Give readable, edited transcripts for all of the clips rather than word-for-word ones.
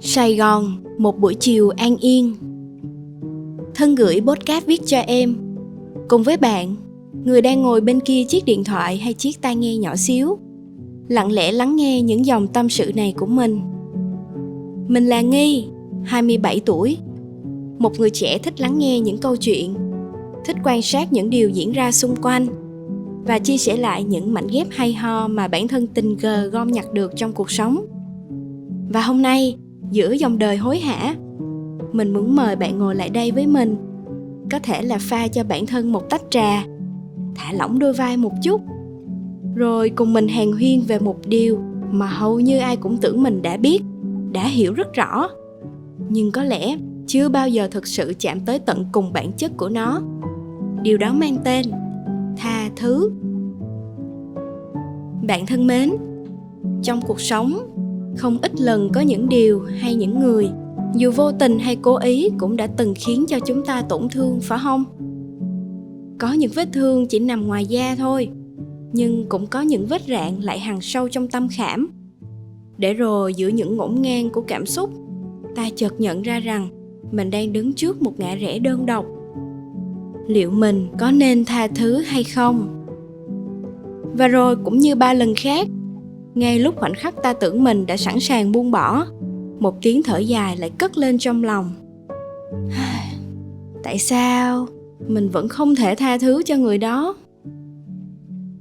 Sài Gòn, một buổi chiều an yên. Thân gửi podcast viết cho em. Cùng với bạn, người đang ngồi bên kia chiếc điện thoại hay chiếc tai nghe nhỏ xíu, lặng lẽ lắng nghe những dòng tâm sự này của mình. Mình là Nghi, 27 tuổi. Một người trẻ thích lắng nghe những câu chuyện, thích quan sát những điều diễn ra xung quanh và chia sẻ lại những mảnh ghép hay ho mà bản thân tình cờ gom nhặt được trong cuộc sống. Và hôm nay, giữa dòng đời hối hả, mình muốn mời bạn ngồi lại đây với mình. Có thể là pha cho bản thân một tách trà, thả lỏng đôi vai một chút, rồi cùng mình hàn huyên về một điều mà hầu như ai cũng tưởng mình đã biết, đã hiểu rất rõ, nhưng có lẽ chưa bao giờ thực sự chạm tới tận cùng bản chất của nó. Điều đó mang tên tha thứ. Bạn thân mến, trong cuộc sống, không ít lần có những điều hay những người, dù vô tình hay cố ý, cũng đã từng khiến cho chúng ta tổn thương, phải không? Có những vết thương chỉ nằm ngoài da thôi, nhưng cũng có những vết rạn lại hằn sâu trong tâm khảm. Để rồi giữa những ngổn ngang của cảm xúc, ta chợt nhận ra rằng mình đang đứng trước một ngã rẽ đơn độc. Liệu mình có nên tha thứ hay không? Và rồi cũng như 3 lần khác, ngay lúc khoảnh khắc ta tưởng mình đã sẵn sàng buông bỏ, một tiếng thở dài lại cất lên trong lòng. Tại sao mình vẫn không thể tha thứ cho người đó?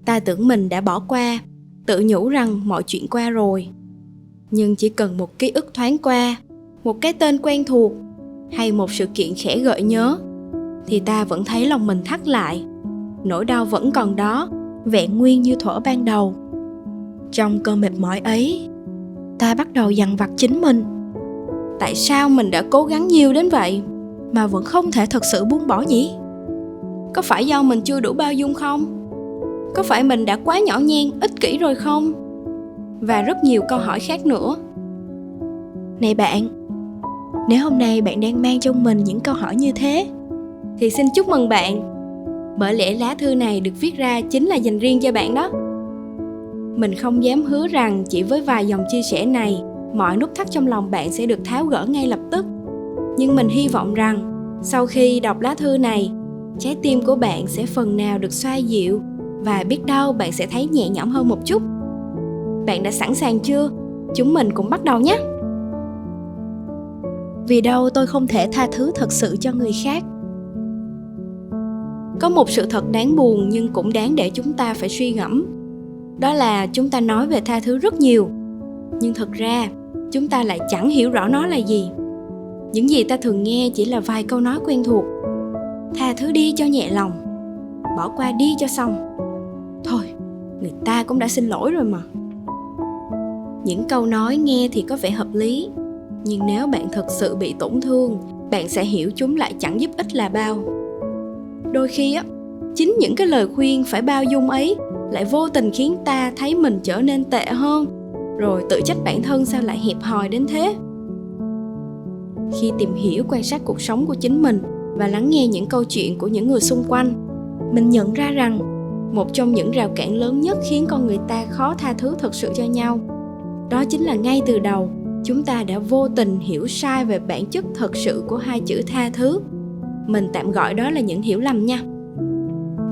Ta tưởng mình đã bỏ qua, tự nhủ rằng mọi chuyện qua rồi. Nhưng chỉ cần một ký ức thoáng qua, một cái tên quen thuộc, hay một sự kiện khẽ gợi nhớ, thì ta vẫn thấy lòng mình thắt lại. Nỗi đau vẫn còn đó, vẹn nguyên như thuở ban đầu. Trong cơn mệt mỏi ấy, ta bắt đầu dằn vặt chính mình. Tại sao mình đã cố gắng nhiều đến vậy mà vẫn không thể thật sự buông bỏ nhỉ? Có phải do mình chưa đủ bao dung không? Có phải mình đã quá nhỏ nhen, ích kỷ rồi không? Và rất nhiều câu hỏi khác nữa. Này bạn, nếu hôm nay bạn đang mang trong mình những câu hỏi như thế, thì xin chúc mừng bạn, bởi lẽ lá thư này được viết ra chính là dành riêng cho bạn đó. Mình không dám hứa rằng chỉ với vài dòng chia sẻ này, mọi nút thắt trong lòng bạn sẽ được tháo gỡ ngay lập tức. Nhưng mình hy vọng rằng, sau khi đọc lá thư này, trái tim của bạn sẽ phần nào được xoa dịu, và biết đâu bạn sẽ thấy nhẹ nhõm hơn một chút. Bạn đã sẵn sàng chưa? Chúng mình cùng bắt đầu nhé! Vì đâu tôi không thể tha thứ thật sự cho người khác? Có một sự thật đáng buồn nhưng cũng đáng để chúng ta phải suy ngẫm. Đó là chúng ta nói về tha thứ rất nhiều, nhưng thực ra chúng ta lại chẳng hiểu rõ nó là gì. Những gì ta thường nghe chỉ là vài câu nói quen thuộc. Tha thứ đi cho nhẹ lòng, bỏ qua đi cho xong. Thôi, người ta cũng đã xin lỗi rồi mà. Những câu nói nghe thì có vẻ hợp lý, nhưng nếu bạn thực sự bị tổn thương, bạn sẽ hiểu chúng lại chẳng giúp ích là bao. Đôi khi chính những cái lời khuyên phải bao dung ấy lại vô tình khiến ta thấy mình trở nên tệ hơn, rồi tự trách bản thân sao lại hẹp hòi đến thế. Khi tìm hiểu, quan sát cuộc sống của chính mình và lắng nghe những câu chuyện của những người xung quanh, mình nhận ra rằng một trong những rào cản lớn nhất khiến con người ta khó tha thứ thật sự cho nhau, đó chính là ngay từ đầu chúng ta đã vô tình hiểu sai về bản chất thật sự của hai chữ tha thứ. Mình tạm gọi đó là những hiểu lầm nha.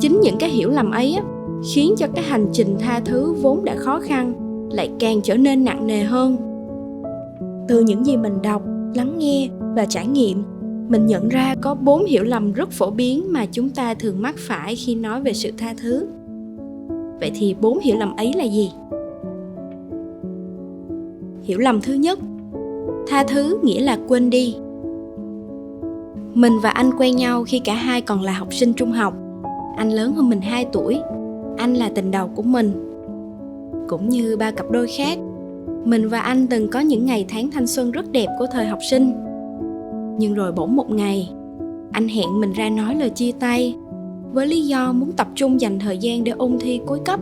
Chính những cái hiểu lầm ấy khiến cho cái hành trình tha thứ vốn đã khó khăn lại càng trở nên nặng nề hơn. Từ những gì mình đọc, lắng nghe và trải nghiệm, mình nhận ra có 4 hiểu lầm rất phổ biến mà chúng ta thường mắc phải khi nói về sự tha thứ. Vậy thì 4 hiểu lầm ấy là gì? Hiểu lầm thứ nhất, tha thứ nghĩa là quên đi. Mình và anh quen nhau khi cả hai còn là học sinh trung học. Anh lớn hơn mình 2 tuổi. Anh là tình đầu của mình. Cũng như ba cặp đôi khác, mình và anh từng có những ngày tháng thanh xuân rất đẹp của thời học sinh. Nhưng rồi bỗng một ngày, anh hẹn mình ra nói lời chia tay, với lý do muốn tập trung dành thời gian để ôn thi cuối cấp.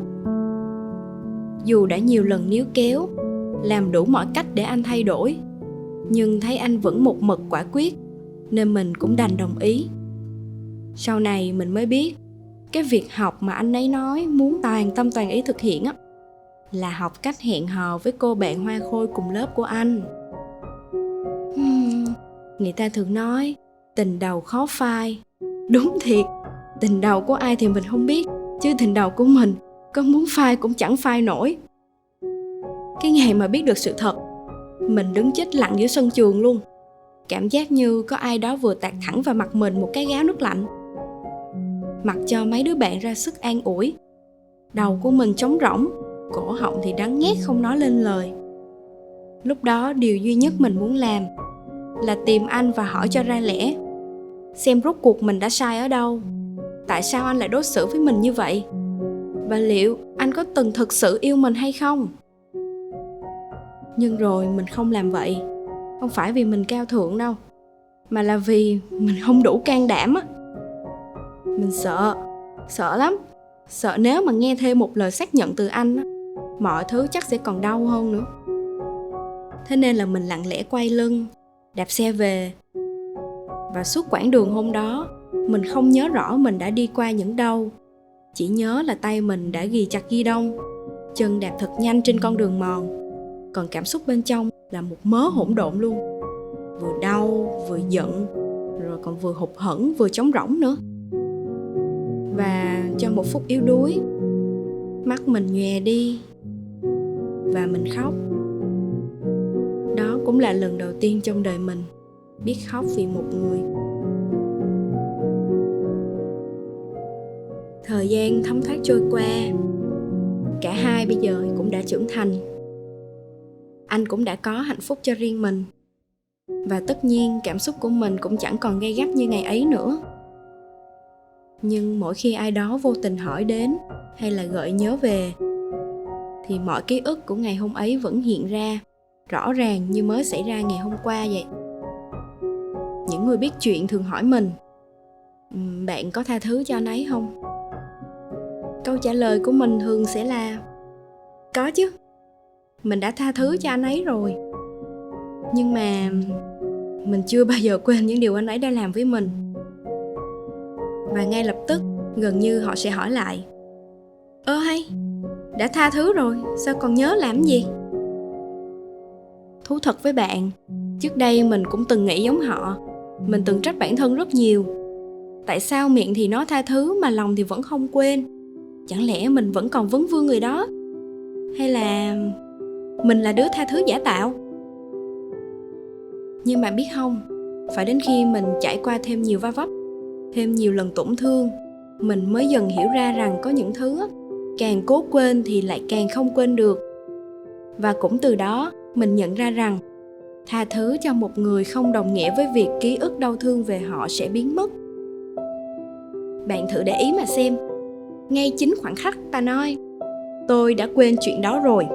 Dù đã nhiều lần níu kéo, làm đủ mọi cách để anh thay đổi, nhưng thấy anh vẫn một mực quả quyết, nên mình cũng đành đồng ý. Sau này mình mới biết, cái việc học mà anh ấy nói muốn toàn tâm toàn ý thực hiện là học cách hẹn hò với cô bạn hoa khôi cùng lớp của anh. Người ta thường nói tình đầu khó phai. Đúng thiệt, tình đầu của ai thì mình không biết, chứ tình đầu của mình có muốn phai cũng chẳng phai nổi. Cái ngày mà biết được sự thật, mình đứng chết lặng giữa sân trường luôn. Cảm giác như có ai đó vừa tạt thẳng vào mặt mình một cái gáo nước lạnh. Mặc cho mấy đứa bạn ra sức an ủi, đầu của mình trống rỗng, cổ họng thì đắng nghét không nói lên lời. Lúc đó điều duy nhất mình muốn làm là tìm anh và hỏi cho ra lẽ, xem rốt cuộc mình đã sai ở đâu. Tại sao anh lại đối xử với mình như vậy? Và liệu anh có từng thực sự yêu mình hay không? Nhưng rồi mình không làm vậy. Không phải vì mình cao thượng đâu, mà là vì mình không đủ can đảm á. Mình sợ lắm. Sợ nếu mà nghe thêm một lời xác nhận từ anh á, mọi thứ chắc sẽ còn đau hơn nữa. Thế nên là mình lặng lẽ quay lưng, đạp xe về. Và suốt quãng đường hôm đó, mình không nhớ rõ mình đã đi qua những đâu. Chỉ nhớ là tay mình đã ghì chặt ghi đông, chân đạp thật nhanh trên con đường mòn. Còn cảm xúc bên trong là một mớ hỗn độn luôn. Vừa đau, vừa giận, rồi còn vừa hụt hẫng, vừa trống rỗng nữa. Và trong một phút yếu đuối, mắt mình nhòe đi và mình khóc. Đó cũng là lần đầu tiên trong đời mình biết khóc vì một người. Thời gian thấm thoát trôi qua, cả hai bây giờ cũng đã trưởng thành. Anh cũng đã có hạnh phúc cho riêng mình. Và tất nhiên cảm xúc của mình cũng chẳng còn gay gắt như ngày ấy nữa. Nhưng mỗi khi ai đó vô tình hỏi đến hay là gợi nhớ về, thì mọi ký ức của ngày hôm ấy vẫn hiện ra, rõ ràng như mới xảy ra ngày hôm qua vậy. Những người biết chuyện thường hỏi mình, bạn có tha thứ cho anh ấy không? Câu trả lời của mình thường sẽ là có chứ, mình đã tha thứ cho anh ấy rồi. Nhưng mà mình chưa bao giờ quên những điều anh ấy đã làm với mình. Và ngay lập tức gần như họ sẽ hỏi lại, hay, đã tha thứ rồi, sao còn nhớ làm gì? Thú thật với bạn, trước đây mình cũng từng nghĩ giống họ. Mình từng trách bản thân rất nhiều. Tại sao miệng thì nói tha thứ mà lòng thì vẫn không quên? Chẳng lẽ mình vẫn còn vấn vương người đó? Hay là mình là đứa tha thứ giả tạo? Nhưng mà biết không, phải đến khi mình trải qua thêm nhiều va vấp, thêm nhiều lần tổn thương, mình mới dần hiểu ra rằng có những thứ càng cố quên thì lại càng không quên được. Và cũng từ đó mình nhận ra rằng tha thứ cho một người không đồng nghĩa với việc ký ức đau thương về họ sẽ biến mất. Bạn thử để ý mà xem, ngay chính khoảnh khắc ta nói tôi đã quên chuyện đó rồi,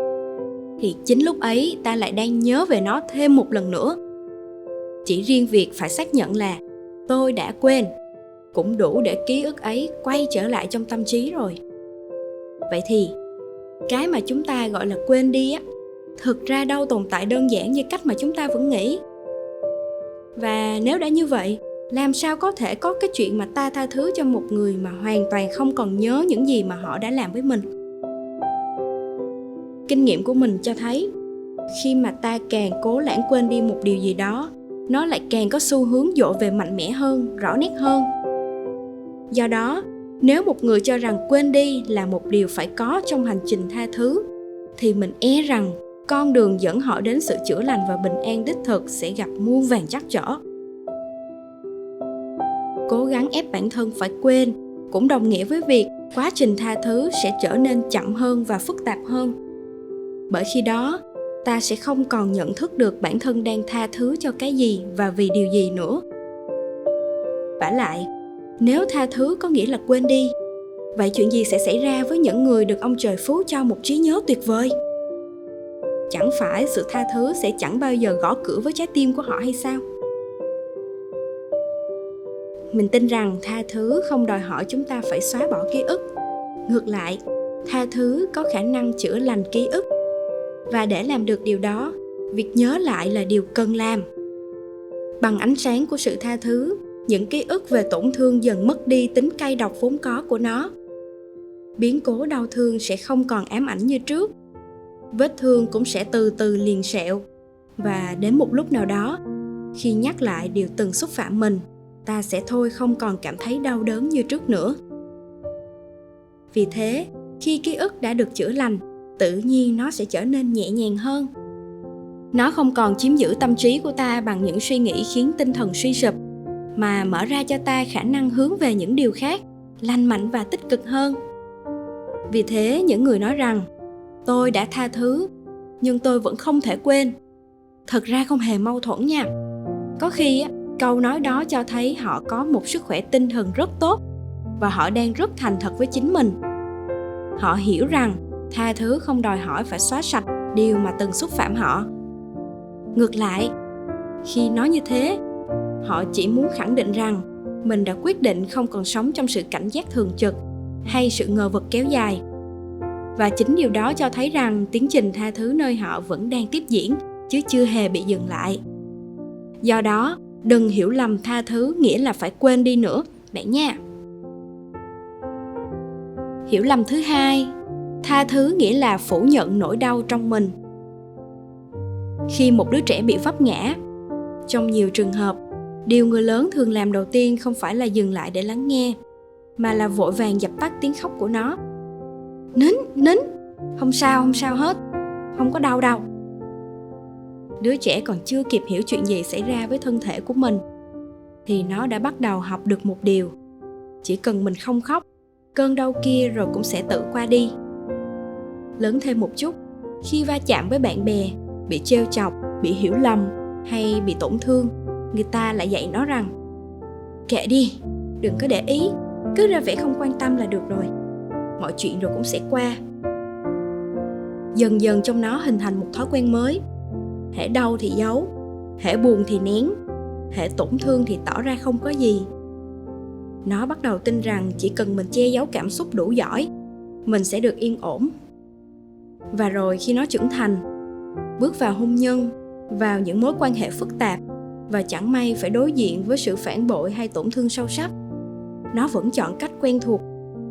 thì chính lúc ấy ta lại đang nhớ về nó thêm một lần nữa. Chỉ riêng việc phải xác nhận là tôi đã quên cũng đủ để ký ức ấy quay trở lại trong tâm trí rồi. Vậy thì cái mà chúng ta gọi là quên đi á, thực ra đâu tồn tại đơn giản như cách mà chúng ta vẫn nghĩ. Và nếu đã như vậy, làm sao có thể có cái chuyện mà ta tha thứ cho một người mà hoàn toàn không còn nhớ những gì mà họ đã làm với mình? Kinh nghiệm của mình cho thấy, khi mà ta càng cố lãng quên đi một điều gì đó, nó lại càng có xu hướng dội về mạnh mẽ hơn, rõ nét hơn. Do đó, nếu một người cho rằng quên đi là một điều phải có trong hành trình tha thứ, thì mình e rằng con đường dẫn họ đến sự chữa lành và bình an đích thực sẽ gặp muôn vàn trắc trở. Cố gắng ép bản thân phải quên cũng đồng nghĩa với việc quá trình tha thứ sẽ trở nên chậm hơn và phức tạp hơn. Bởi khi đó, ta sẽ không còn nhận thức được bản thân đang tha thứ cho cái gì và vì điều gì nữa. Vả lại, nếu tha thứ có nghĩa là quên đi, vậy chuyện gì sẽ xảy ra với những người được ông trời phú cho một trí nhớ tuyệt vời? Chẳng phải sự tha thứ sẽ chẳng bao giờ gõ cửa với trái tim của họ hay sao? Mình tin rằng tha thứ không đòi hỏi chúng ta phải xóa bỏ ký ức. Ngược lại, tha thứ có khả năng chữa lành ký ức. Và để làm được điều đó, việc nhớ lại là điều cần làm. Bằng ánh sáng của sự tha thứ, những ký ức về tổn thương dần mất đi tính cay độc vốn có của nó. Biến cố đau thương sẽ không còn ám ảnh như trước. Vết thương cũng sẽ từ từ liền sẹo. Và đến một lúc nào đó, Khi nhắc lại điều từng xúc phạm mình, ta sẽ thôi không còn cảm thấy đau đớn như trước nữa. Vì thế, khi ký ức đã được chữa lành, tự nhiên nó sẽ trở nên nhẹ nhàng hơn. Nó không còn chiếm giữ tâm trí của ta bằng những suy nghĩ khiến tinh thần suy sụp, mà mở ra cho ta khả năng hướng về những điều khác, lành mạnh và tích cực hơn. Vì thế, những người nói rằng tôi đã tha thứ, nhưng tôi vẫn không thể quên, thật ra không hề mâu thuẫn nha. Có khi câu nói đó cho thấy họ có một sức khỏe tinh thần rất tốt và họ đang rất thành thật với chính mình. Họ hiểu rằng tha thứ không đòi hỏi phải xóa sạch điều mà từng xúc phạm họ. Ngược lại, khi nói như thế, họ chỉ muốn khẳng định rằng mình đã quyết định không còn sống trong sự cảnh giác thường trực hay sự ngờ vực kéo dài. Và chính điều đó cho thấy rằng tiến trình tha thứ nơi họ vẫn đang tiếp diễn, chứ chưa hề bị dừng lại. Do đó, đừng hiểu lầm tha thứ nghĩa là phải quên đi nữa, bạn nha. Hiểu lầm thứ hai, tha thứ nghĩa là phủ nhận nỗi đau trong mình. Khi một đứa trẻ bị vấp ngã, trong nhiều trường hợp, điều người lớn thường làm đầu tiên không phải là dừng lại để lắng nghe, mà là vội vàng dập tắt tiếng khóc của nó. Nín, không sao hết, không có đau đâu. Đứa trẻ còn chưa kịp hiểu chuyện gì xảy ra với thân thể của mình, thì nó đã bắt đầu học được một điều: chỉ cần mình không khóc, cơn đau kia rồi cũng sẽ tự qua đi. Lớn thêm một chút, khi va chạm với bạn bè, bị trêu chọc, bị hiểu lầm hay bị tổn thương, người ta lại dạy nó rằng kệ đi, đừng có để ý, cứ ra vẻ không quan tâm là được rồi, mọi chuyện rồi cũng sẽ qua. Dần dần trong nó hình thành một thói quen mới: hễ đau thì giấu, hễ buồn thì nén, hễ tổn thương thì tỏ ra không có gì. Nó bắt đầu tin rằng chỉ cần mình che giấu cảm xúc đủ giỏi, mình sẽ được yên ổn. Và rồi khi nó trưởng thành, bước vào hôn nhân, vào những mối quan hệ phức tạp và chẳng may phải đối diện với sự phản bội hay tổn thương sâu sắc, nó vẫn chọn cách quen thuộc,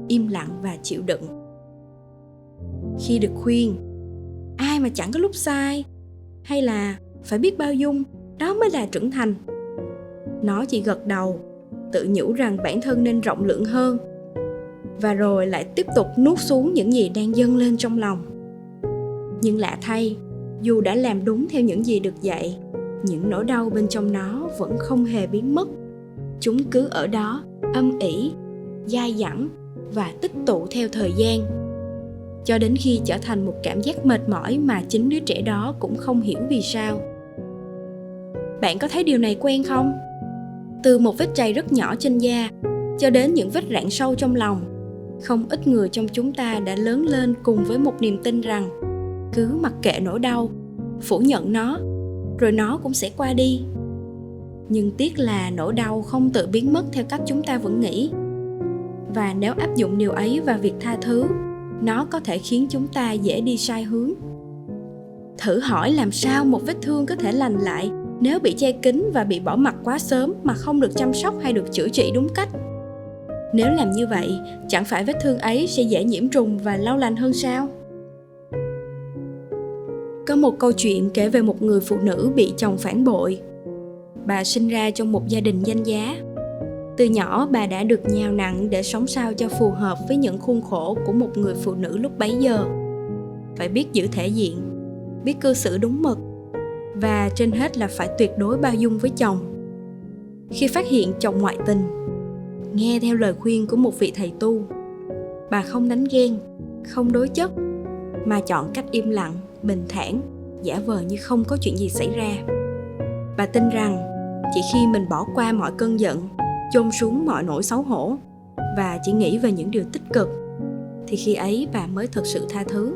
im lặng và chịu đựng. Khi được khuyên ai mà chẳng có lúc sai, hay là phải biết bao dung, đó mới là trưởng thành, nó chỉ gật đầu, tự nhủ rằng bản thân nên rộng lượng hơn, và rồi lại tiếp tục nuốt xuống những gì đang dâng lên trong lòng. Nhưng lạ thay, dù đã làm đúng theo những gì được dạy, những nỗi đau bên trong nó vẫn không hề biến mất. Chúng cứ ở đó, âm ỉ, dai dẳng và tích tụ theo thời gian, cho đến khi trở thành một cảm giác mệt mỏi mà chính đứa trẻ đó cũng không hiểu vì sao. Bạn có thấy điều này quen không? Từ một vết chày rất nhỏ trên da cho đến những vết rạn sâu trong lòng, không ít người trong chúng ta đã lớn lên cùng với một niềm tin rằng cứ mặc kệ nỗi đau, phủ nhận nó, rồi nó cũng sẽ qua đi. Nhưng tiếc là nỗi đau không tự biến mất theo cách chúng ta vẫn nghĩ. Và nếu áp dụng điều ấy vào việc tha thứ, nó có thể khiến chúng ta dễ đi sai hướng. Thử hỏi làm sao một vết thương có thể lành lại nếu bị che kín và bị bỏ mặc quá sớm mà không được chăm sóc hay được chữa trị đúng cách? Nếu làm như vậy, chẳng phải vết thương ấy sẽ dễ nhiễm trùng và lâu lành hơn sao? Có một câu chuyện kể về một người phụ nữ bị chồng phản bội. Bà sinh ra trong một gia đình danh giá. Từ nhỏ bà đã được nhào nặn để sống sao cho phù hợp với những khuôn khổ của một người phụ nữ lúc bấy giờ. Phải biết giữ thể diện, biết cư xử đúng mực, và trên hết là phải tuyệt đối bao dung với chồng. Khi phát hiện chồng ngoại tình, nghe theo lời khuyên của một vị thầy tu, bà không đánh ghen, không đối chất, mà chọn cách im lặng, bình thản, giả vờ như không có chuyện gì xảy ra. Bà tin rằng chỉ khi mình bỏ qua mọi cơn giận, chôn xuống mọi nỗi xấu hổ và chỉ nghĩ về những điều tích cực, thì khi ấy bà mới thực sự tha thứ.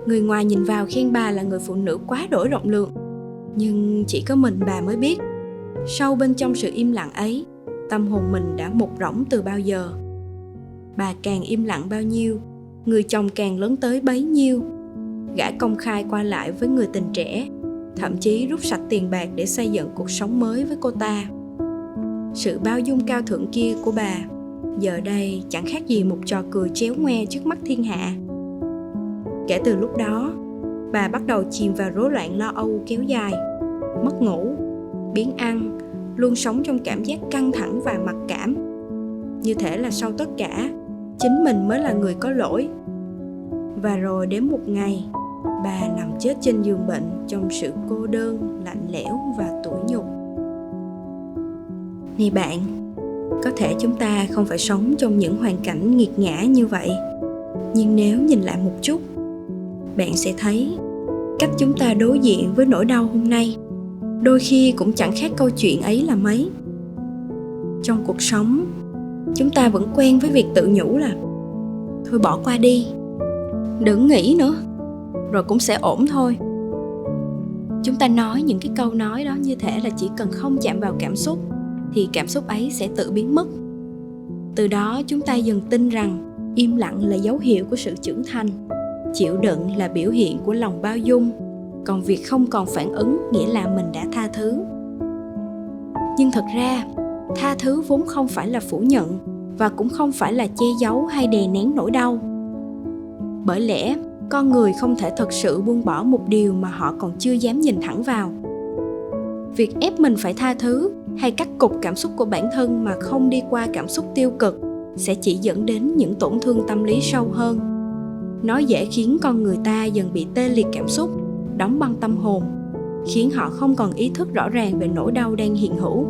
Người ngoài nhìn vào khen bà là người phụ nữ quá đỗi rộng lượng, nhưng chỉ có mình bà mới biết, sâu bên trong sự im lặng ấy, tâm hồn mình đã mục rỗng từ bao giờ. Bà càng im lặng bao nhiêu, người chồng càng lớn tới bấy nhiêu. Gã công khai qua lại với người tình trẻ, thậm chí rút sạch tiền bạc để xây dựng cuộc sống mới với cô ta. Sự bao dung cao thượng kia của bà giờ đây chẳng khác gì một trò cười chéo ngoe trước mắt thiên hạ. Kể từ lúc đó, bà bắt đầu chìm vào rối loạn lo âu kéo dài, mất ngủ, biếng ăn, luôn sống trong cảm giác căng thẳng và mặc cảm. Như thể là sau tất cả, chính mình mới là người có lỗi. Và rồi đến một ngày, bà nằm chết trên giường bệnh trong sự cô đơn, lạnh lẽo và tủi nhục. Này bạn, có thể chúng ta không phải sống trong những hoàn cảnh nghiệt ngã như vậy, nhưng nếu nhìn lại một chút, bạn sẽ thấy cách chúng ta đối diện với nỗi đau hôm nay đôi khi cũng chẳng khác câu chuyện ấy là mấy. Trong cuộc sống, chúng ta vẫn quen với việc tự nhủ là thôi bỏ qua đi, đừng nghĩ nữa, rồi cũng sẽ ổn thôi. Chúng ta nói những cái câu nói đó như thể là chỉ cần không chạm vào cảm xúc thì cảm xúc ấy sẽ tự biến mất. Từ đó chúng ta dần tin rằng im lặng là dấu hiệu của sự trưởng thành, chịu đựng là biểu hiện của lòng bao dung, còn việc không còn phản ứng nghĩa là mình đã tha thứ. Nhưng thật ra, tha thứ vốn không phải là phủ nhận và cũng không phải là che giấu hay đè nén nỗi đau. Bởi lẽ, con người không thể thực sự buông bỏ một điều mà họ còn chưa dám nhìn thẳng vào. Việc ép mình phải tha thứ hay cắt cụt cảm xúc của bản thân mà không đi qua cảm xúc tiêu cực sẽ chỉ dẫn đến những tổn thương tâm lý sâu hơn. Nó dễ khiến con người ta dần bị tê liệt cảm xúc, đóng băng tâm hồn, khiến họ không còn ý thức rõ ràng về nỗi đau đang hiện hữu,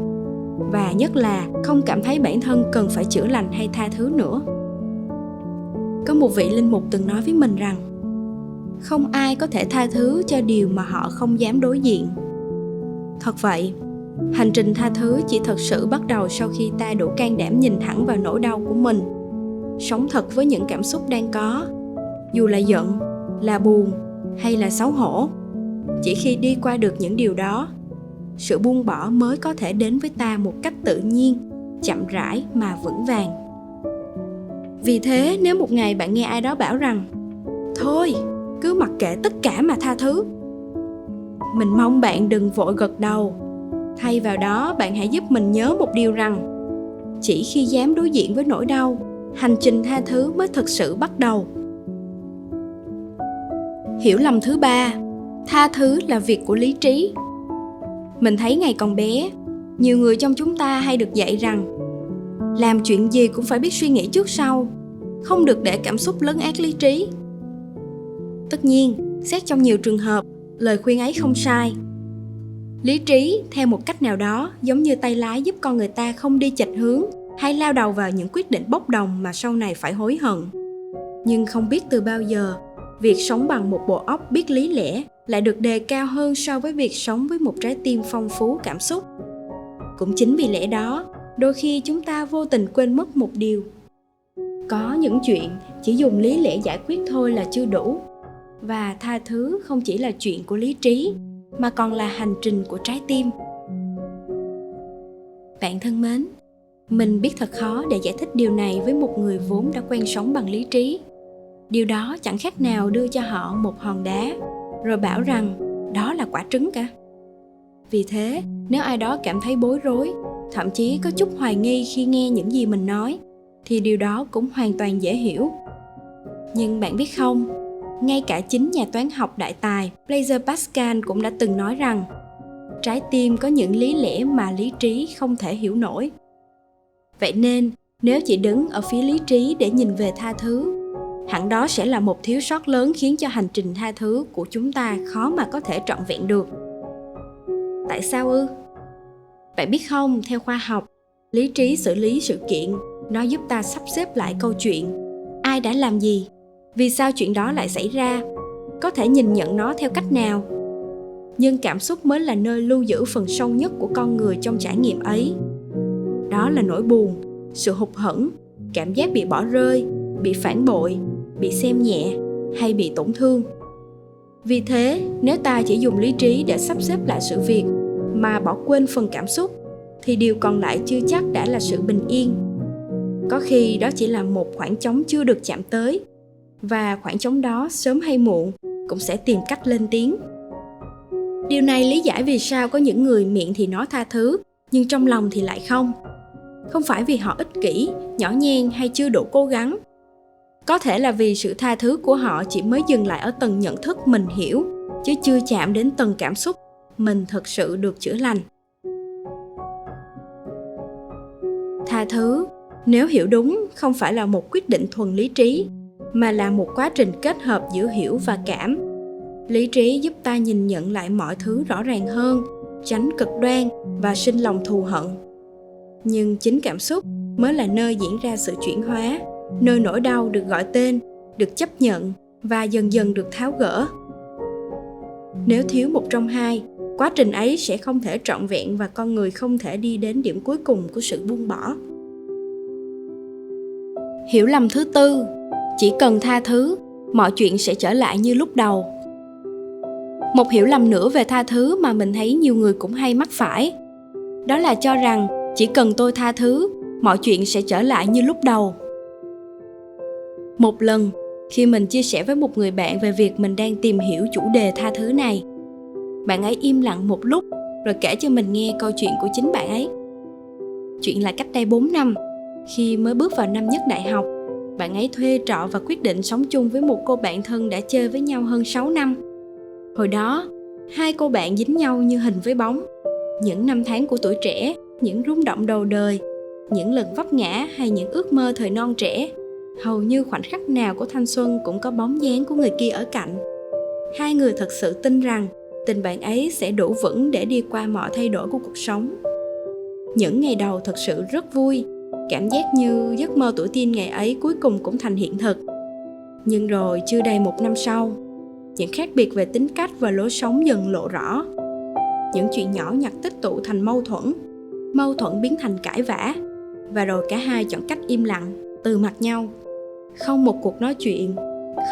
và nhất là không cảm thấy bản thân cần phải chữa lành hay tha thứ nữa. Có một vị linh mục từng nói với mình rằng không ai có thể tha thứ cho điều mà họ không dám đối diện. Thật vậy, hành trình tha thứ chỉ thật sự bắt đầu sau khi ta đủ can đảm nhìn thẳng vào nỗi đau của mình, sống thật với những cảm xúc đang có, dù là giận, là buồn hay là xấu hổ. Chỉ khi đi qua được những điều đó, sự buông bỏ mới có thể đến với ta một cách tự nhiên, chậm rãi mà vững vàng. Vì thế, nếu một ngày bạn nghe ai đó bảo rằng thôi, cứ mặc kệ tất cả mà tha thứ, mình mong bạn đừng vội gật đầu. Thay vào đó, bạn hãy giúp mình nhớ một điều rằng chỉ khi dám đối diện với nỗi đau, hành trình tha thứ mới thực sự bắt đầu. Hiểu lầm thứ 3, tha thứ là việc của lý trí. Mình thấy ngày còn bé, nhiều người trong chúng ta hay được dạy rằng làm chuyện gì cũng phải biết suy nghĩ trước sau, không được để cảm xúc lấn át lý trí. Tất nhiên, xét trong nhiều trường hợp, lời khuyên ấy không sai. Lý trí, theo một cách nào đó, giống như tay lái giúp con người ta không đi chệch hướng hay lao đầu vào những quyết định bốc đồng mà sau này phải hối hận. Nhưng không biết từ bao giờ, việc sống bằng một bộ óc biết lý lẽ lại được đề cao hơn so với việc sống với một trái tim phong phú cảm xúc. Cũng chính vì lẽ đó, đôi khi chúng ta vô tình quên mất một điều. Có những chuyện chỉ dùng lý lẽ giải quyết thôi là chưa đủ. Và tha thứ không chỉ là chuyện của lý trí, mà còn là hành trình của trái tim. Bạn thân mến, mình biết thật khó để giải thích điều này với một người vốn đã quen sống bằng lý trí. Điều đó chẳng khác nào đưa cho họ một hòn đá, rồi bảo rằng đó là quả trứng cả. Vì thế, nếu ai đó cảm thấy bối rối, thậm chí có chút hoài nghi khi nghe những gì mình nói, thì điều đó cũng hoàn toàn dễ hiểu. Nhưng bạn biết không, ngay cả chính nhà toán học đại tài Blaise Pascal cũng đã từng nói rằng trái tim có những lý lẽ mà lý trí không thể hiểu nổi. Vậy nên, nếu chỉ đứng ở phía lý trí để nhìn về tha thứ, hẳn đó sẽ là một thiếu sót lớn khiến cho hành trình tha thứ của chúng ta khó mà có thể trọn vẹn được. Tại sao ư? Bạn biết không, theo khoa học, lý trí xử lý sự kiện, nó giúp ta sắp xếp lại câu chuyện. Ai đã làm gì? Vì sao chuyện đó lại xảy ra? Có thể nhìn nhận nó theo cách nào? Nhưng cảm xúc mới là nơi lưu giữ phần sâu nhất của con người trong trải nghiệm ấy. Đó là nỗi buồn, sự hụt hẫng, cảm giác bị bỏ rơi, bị phản bội, bị xem nhẹ hay bị tổn thương. Vì thế, nếu ta chỉ dùng lý trí để sắp xếp lại sự việc mà bỏ quên phần cảm xúc, thì điều còn lại chưa chắc đã là sự bình yên. Có khi đó chỉ là một khoảng trống chưa được chạm tới, và khoảng trống đó sớm hay muộn cũng sẽ tìm cách lên tiếng. Điều này lý giải vì sao có những người miệng thì nói tha thứ, nhưng trong lòng thì lại không. Không phải vì họ ích kỷ, nhỏ nhen hay chưa đủ cố gắng. Có thể là vì sự tha thứ của họ chỉ mới dừng lại ở tầng nhận thức mình hiểu, chứ chưa chạm đến tầng cảm xúc mình thực sự được chữa lành. Tha thứ, nếu hiểu đúng, không phải là một quyết định thuần lý trí, mà là một quá trình kết hợp giữa hiểu và cảm. Lý trí giúp ta nhìn nhận lại mọi thứ rõ ràng hơn, tránh cực đoan và sinh lòng thù hận. Nhưng chính cảm xúc mới là nơi diễn ra sự chuyển hóa, nơi nỗi đau được gọi tên, được chấp nhận và dần dần được tháo gỡ. Nếu thiếu một trong hai, quá trình ấy sẽ không thể trọn vẹn và con người không thể đi đến điểm cuối cùng của sự buông bỏ. Hiểu lầm thứ tư, chỉ cần tha thứ, mọi chuyện sẽ trở lại như lúc đầu. Một hiểu lầm nữa về tha thứ mà mình thấy nhiều người cũng hay mắc phải, đó là cho rằng chỉ cần tôi tha thứ, mọi chuyện sẽ trở lại như lúc đầu. Một lần, khi mình chia sẻ với một người bạn về việc mình đang tìm hiểu chủ đề tha thứ này, bạn ấy im lặng một lúc rồi kể cho mình nghe câu chuyện của chính bạn ấy. Chuyện là cách đây 4 năm, khi mới bước vào năm nhất đại học, bạn ấy thuê trọ và quyết định sống chung với một cô bạn thân đã chơi với nhau hơn 6 năm. Hồi đó, hai cô bạn dính nhau như hình với bóng. Những năm tháng của tuổi trẻ, những rung động đầu đời, những lần vấp ngã hay những ước mơ thời non trẻ, hầu như khoảnh khắc nào của thanh xuân cũng có bóng dáng của người kia ở cạnh. Hai người thật sự tin rằng tình bạn ấy sẽ đủ vững để đi qua mọi thay đổi của cuộc sống. Những ngày đầu thật sự rất vui, cảm giác như giấc mơ tuổi teen ngày ấy cuối cùng cũng thành hiện thực. Nhưng rồi chưa đầy 1 năm sau, những khác biệt về tính cách và lối sống dần lộ rõ. Những chuyện nhỏ nhặt tích tụ thành mâu thuẫn biến thành cãi vã, và rồi cả hai chọn cách im lặng, từ mặt nhau. Không một cuộc nói chuyện,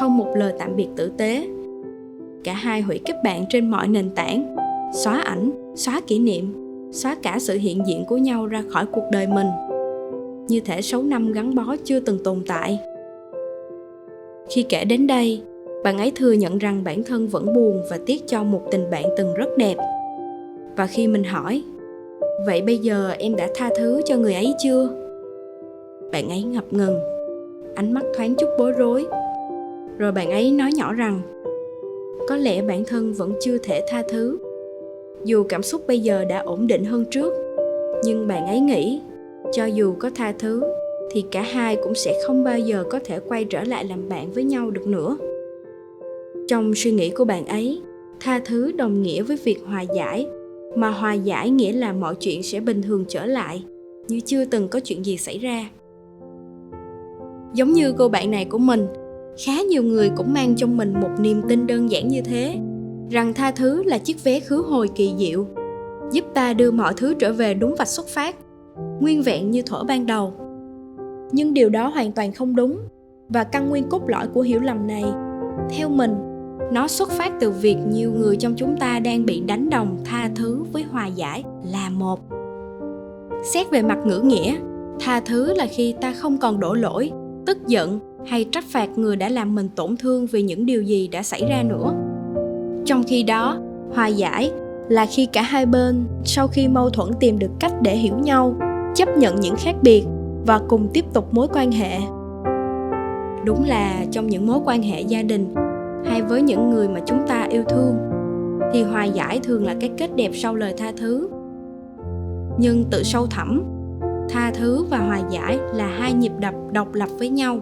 không một lời tạm biệt tử tế. Cả hai hủy kết bạn trên mọi nền tảng, xóa ảnh, xóa kỷ niệm, xóa cả sự hiện diện của nhau ra khỏi cuộc đời mình. Như thể 6 năm gắn bó chưa từng tồn tại. Khi kể đến đây, bạn ấy thừa nhận rằng bản thân vẫn buồn và tiếc cho một tình bạn từng rất đẹp. Và khi mình hỏi, vậy bây giờ em đã tha thứ cho người ấy chưa? Bạn ấy ngập ngừng, ánh mắt thoáng chút bối rối. Rồi bạn ấy nói nhỏ rằng, có lẽ bản thân vẫn chưa thể tha thứ. Dù cảm xúc bây giờ đã ổn định hơn trước, nhưng bạn ấy nghĩ, cho dù có tha thứ, thì cả hai cũng sẽ không bao giờ có thể quay trở lại làm bạn với nhau được nữa. Trong suy nghĩ của bạn ấy, tha thứ đồng nghĩa với việc hòa giải, mà hòa giải nghĩa là mọi chuyện sẽ bình thường trở lại, như chưa từng có chuyện gì xảy ra. Giống như cô bạn này của mình, khá nhiều người cũng mang trong mình một niềm tin đơn giản như thế, rằng tha thứ là chiếc vé khứ hồi kỳ diệu, giúp ta đưa mọi thứ trở về đúng vạch xuất phát, nguyên vẹn như thuở ban đầu. Nhưng điều đó hoàn toàn không đúng, và căn nguyên cốt lõi của hiểu lầm này, theo mình, nó xuất phát từ việc nhiều người trong chúng ta đang bị đánh đồng tha thứ với hòa giải là một. Xét về mặt ngữ nghĩa, tha thứ là khi ta không còn đổ lỗi, tức giận hay trách phạt người đã làm mình tổn thương vì những điều gì đã xảy ra nữa. Trong khi đó, hòa giải là khi cả hai bên sau khi mâu thuẫn tìm được cách để hiểu nhau, chấp nhận những khác biệt và cùng tiếp tục mối quan hệ. Đúng là trong những mối quan hệ gia đình hay với những người mà chúng ta yêu thương, thì hòa giải thường là cái kết đẹp sau lời tha thứ. Nhưng tự sâu thẳm, tha thứ và hòa giải là hai nhịp đập độc lập với nhau.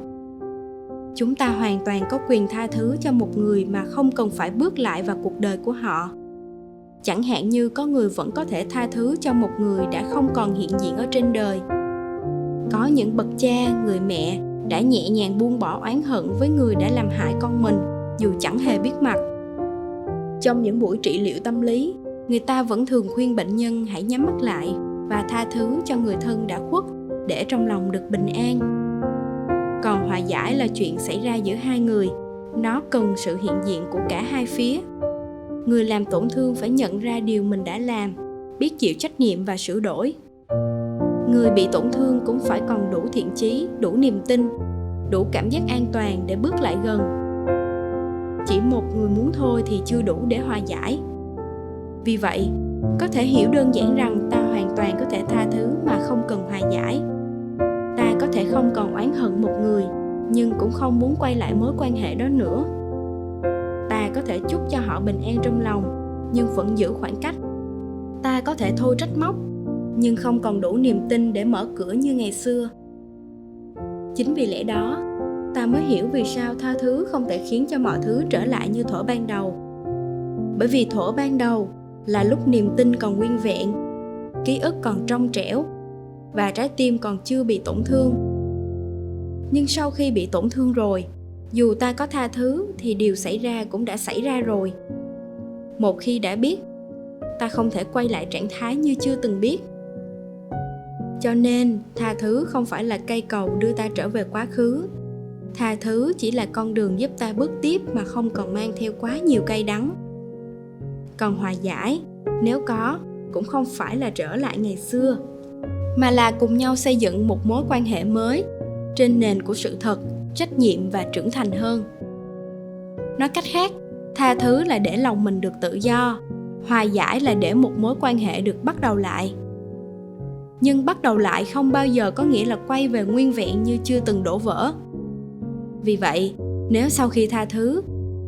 Chúng ta hoàn toàn có quyền tha thứ cho một người mà không cần phải bước lại vào cuộc đời của họ. Chẳng hạn như có người vẫn có thể tha thứ cho một người đã không còn hiện diện ở trên đời. Có những bậc cha, người mẹ đã nhẹ nhàng buông bỏ oán hận với người đã làm hại con mình dù chẳng hề biết mặt. Trong những buổi trị liệu tâm lý, người ta vẫn thường khuyên bệnh nhân hãy nhắm mắt lại và tha thứ cho người thân đã khuất để trong lòng được bình an. Còn hòa giải là chuyện xảy ra giữa hai người, nó cần sự hiện diện của cả hai phía. Người làm tổn thương phải nhận ra điều mình đã làm, biết chịu trách nhiệm và sửa đổi. Người bị tổn thương cũng phải còn đủ thiện chí, đủ niềm tin, đủ cảm giác an toàn để bước lại gần. Chỉ một người muốn thôi thì chưa đủ để hòa giải. Vì vậy, có thể hiểu đơn giản rằng ta hoàn toàn có thể tha thứ mà không cần hòa giải. Ta có thể không còn oán hận một người, nhưng cũng không muốn quay lại mối quan hệ đó nữa. Ta có thể chúc cho họ bình an trong lòng, nhưng vẫn giữ khoảng cách. Ta có thể thôi trách móc, nhưng không còn đủ niềm tin để mở cửa như ngày xưa. Chính vì lẽ đó, ta mới hiểu vì sao tha thứ không thể khiến cho mọi thứ trở lại như thuở ban đầu. Bởi vì thuở ban đầu là lúc niềm tin còn nguyên vẹn, ký ức còn trong trẻo và trái tim còn chưa bị tổn thương. Nhưng sau khi bị tổn thương rồi, dù ta có tha thứ thì điều xảy ra cũng đã xảy ra rồi. Một khi đã biết, ta không thể quay lại trạng thái như chưa từng biết. Cho nên, tha thứ không phải là cây cầu đưa ta trở về quá khứ. Tha thứ chỉ là con đường giúp ta bước tiếp mà không còn mang theo quá nhiều cay đắng. Còn hòa giải, nếu có, cũng không phải là trở lại ngày xưa, mà là cùng nhau xây dựng một mối quan hệ mới trên nền của sự thật, trách nhiệm và trưởng thành hơn. Nói cách khác, tha thứ là để lòng mình được tự do, hòa giải là để một mối quan hệ được bắt đầu lại. Nhưng bắt đầu lại không bao giờ có nghĩa là quay về nguyên vẹn như chưa từng đổ vỡ. Vì vậy, nếu sau khi tha thứ,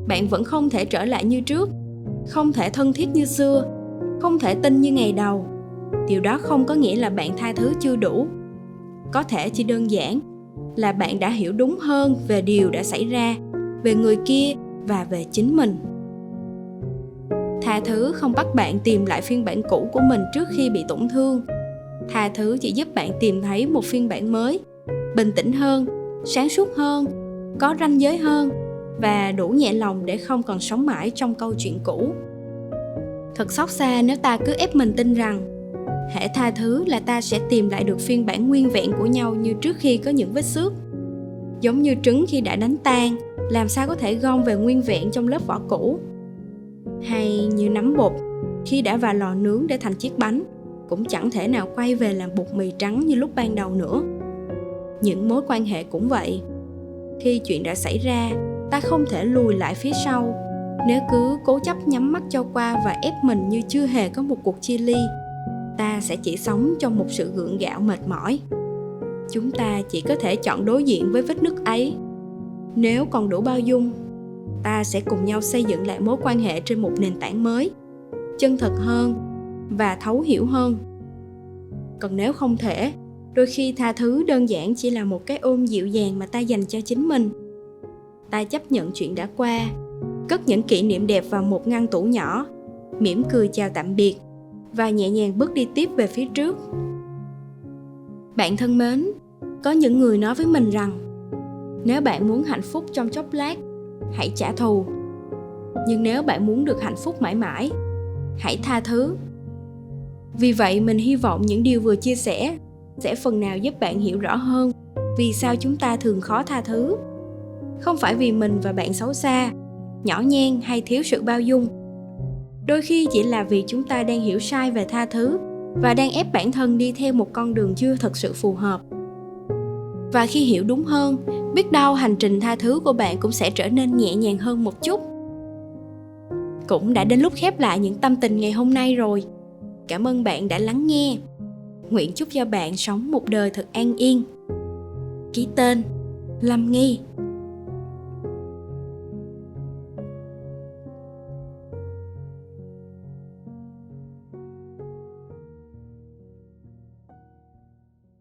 bạn vẫn không thể trở lại như trước, không thể thân thiết như xưa, không thể tin như ngày đầu, điều đó không có nghĩa là bạn tha thứ chưa đủ. Có thể chỉ đơn giản là bạn đã hiểu đúng hơn về điều đã xảy ra, về người kia và về chính mình. Tha thứ không bắt bạn tìm lại phiên bản cũ của mình trước khi bị tổn thương. Tha thứ chỉ giúp bạn tìm thấy một phiên bản mới, bình tĩnh hơn, sáng suốt hơn, có ranh giới hơn và đủ nhẹ lòng để không còn sống mãi trong câu chuyện cũ. Thật xót xa nếu ta cứ ép mình tin rằng hễ tha thứ là ta sẽ tìm lại được phiên bản nguyên vẹn của nhau như trước khi có những vết xước. Giống như trứng khi đã đánh tan, làm sao có thể gom về nguyên vẹn trong lớp vỏ cũ. Hay như nắm bột, khi đã vào lò nướng để thành chiếc bánh, cũng chẳng thể nào quay về làm bột mì trắng như lúc ban đầu nữa. Những mối quan hệ cũng vậy. Khi chuyện đã xảy ra, ta không thể lùi lại phía sau. Nếu cứ cố chấp nhắm mắt cho qua và ép mình như chưa hề có một cuộc chia ly, ta sẽ chỉ sống trong một sự gượng gạo mệt mỏi. Chúng ta chỉ có thể chọn đối diện với vết nứt ấy. Nếu còn đủ bao dung, ta sẽ cùng nhau xây dựng lại mối quan hệ trên một nền tảng mới, chân thật hơn và thấu hiểu hơn. Còn nếu không thể, đôi khi tha thứ đơn giản chỉ là một cái ôm dịu dàng mà ta dành cho chính mình. Ta chấp nhận chuyện đã qua, cất những kỷ niệm đẹp vào một ngăn tủ nhỏ, mỉm cười chào tạm biệt và nhẹ nhàng bước đi tiếp về phía trước. Bạn thân mến, có những người nói với mình rằng nếu bạn muốn hạnh phúc trong chốc lát, hãy trả thù. Nhưng nếu bạn muốn được hạnh phúc mãi mãi, hãy tha thứ. Vì vậy mình hy vọng những điều vừa chia sẻ sẽ phần nào giúp bạn hiểu rõ hơn vì sao chúng ta thường khó tha thứ. Không phải vì mình và bạn xấu xa, nhỏ nhen hay thiếu sự bao dung. Đôi khi chỉ là vì chúng ta đang hiểu sai về tha thứ và đang ép bản thân đi theo một con đường chưa thực sự phù hợp. Và khi hiểu đúng hơn, biết đâu hành trình tha thứ của bạn cũng sẽ trở nên nhẹ nhàng hơn một chút. Cũng đã đến lúc khép lại những tâm tình ngày hôm nay rồi. Cảm ơn bạn đã lắng nghe. Nguyện chúc cho bạn sống một đời thật an yên. Ký tên: Lâm Nghi.